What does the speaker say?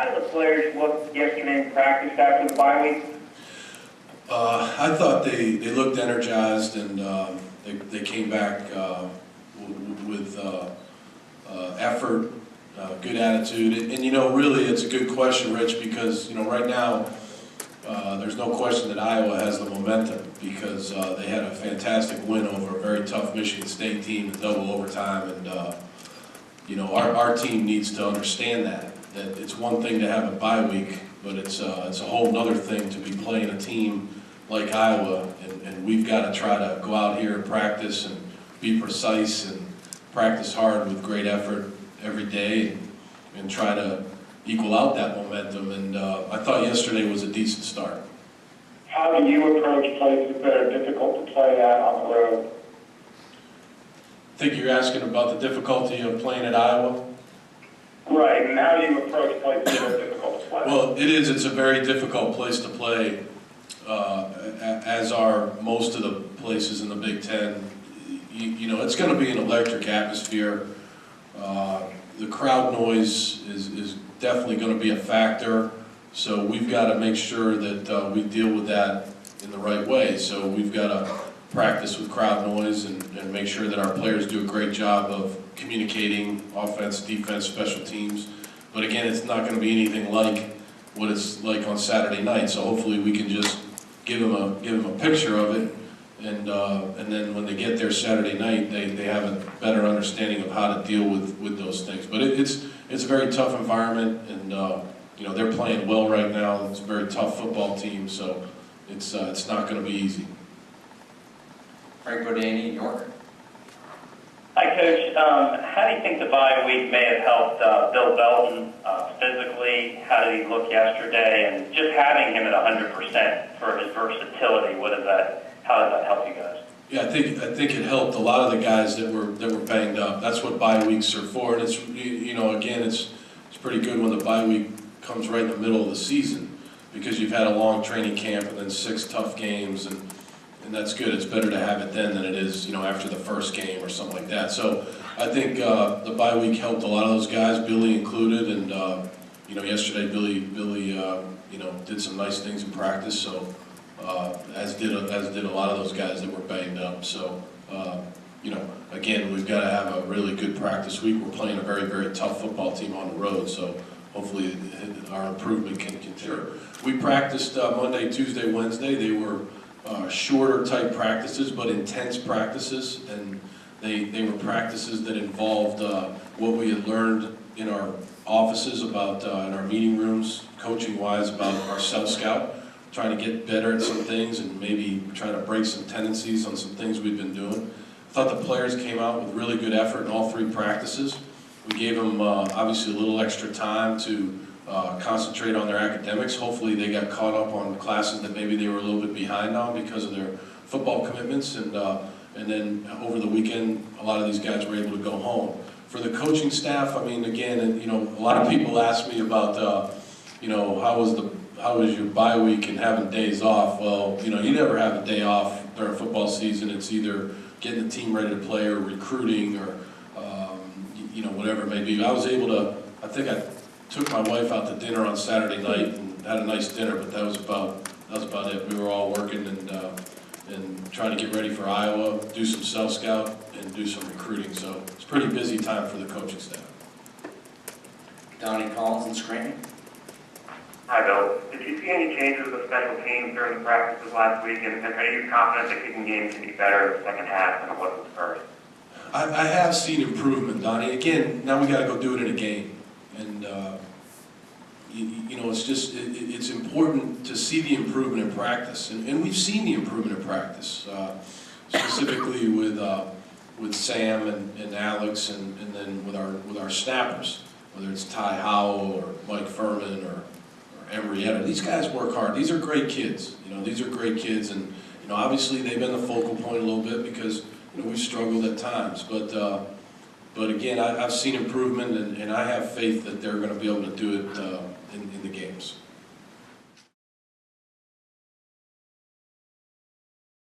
did the players look yesterday in practice after the bye week? I thought they looked energized, and they came back with effort, good attitude, and really it's a good question, Rich, because right now there's no question that Iowa has the momentum because they had a fantastic win over a very tough Michigan State team in double overtime, and our team needs to understand that it's one thing to have a bye week, but it's a whole other thing to be playing a team like Iowa, and we've got to try to go out here and practice and be precise and practice hard with great effort every day and try to equal out that momentum. And I thought yesterday was a decent start. How do you approach places that are difficult to play at on the road? I think you're asking about the difficulty of playing at Iowa? Right, and how do you approach places that are difficult to play? Well, it's a very difficult place to play, as are most of the places in the Big Ten. It's going to be an electric atmosphere. The crowd noise is definitely going to be a factor, so we've got to make sure that we deal with that in the right way. So we've got to practice with crowd noise and make sure that our players do a great job of communicating offense, defense, special teams. But again, it's not going to be anything like what it's like on Saturday night. So hopefully we can just give them a picture of it, and then when they get there Saturday night, they have a better understanding of how to deal with those things. But it's a very tough environment, and they're playing well right now. It's a very tough football team, so it's not going to be easy. Frank Bodani, New York. Hi, Coach. How do you think the bye week may have helped Bill Belton physically? How did he look yesterday? And just having him at 100% for his versatility, how does that help you guys? Yeah, I think it helped a lot of the guys that were banged up. That's what bye weeks are for, and it's again it's pretty good when the bye week comes right in the middle of the season because you've had a long training camp and then 6 tough games, and that's good. It's better to have it then than it is after the first game or something like that. So I think the bye week helped a lot of those guys, Billy included, and yesterday Billy did some nice things in practice. So. As did a lot of those guys that were banged up. So, again, we've got to have a really good practice week. We're playing a very, very tough football team on the road, so hopefully our improvement can continue. We practiced Monday, Tuesday, Wednesday. They were shorter type practices, but intense practices, and they were practices that involved what we had learned in our offices about, in our meeting rooms, coaching-wise, about our self-scout. Trying to get better at some things and maybe trying to break some tendencies on some things we've been doing. I thought the players came out with really good effort in all 3 practices. We gave them obviously a little extra time to concentrate on their academics. Hopefully they got caught up on classes that maybe they were a little bit behind on because of their football commitments, and then over the weekend a lot of these guys were able to go home. For the coaching staff, I mean, again, a lot of people ask me about how was your bye week and having days off? Well, you never have a day off during football season. It's either getting the team ready to play or recruiting or, whatever it may be. I was able to, I think I took my wife out to dinner on Saturday night and had a nice dinner, but that was about it. We were all working and trying to get ready for Iowa, do some self-scout, and do some recruiting. So it's a pretty busy time for the coaching staff. Donnie Collins in Scranton. Hi, Bill. Did you see any changes with special teams during the practices last week, and are you confident the kicking game can be better in the second half than it was in the first? I have seen improvement, Donnie. Again, now we got to go do it in a game, and it's important to see the improvement in practice, and we've seen the improvement in practice, specifically with Sam and Alex, and then with our snappers, whether it's Ty Howell or Mike Furman or Emrietta. These guys work hard. These are great kids. These are great kids, and obviously they've been the focal point a little bit because we've struggled at times. But again, I've seen improvement, and I have faith that they're going to be able to do it in the games.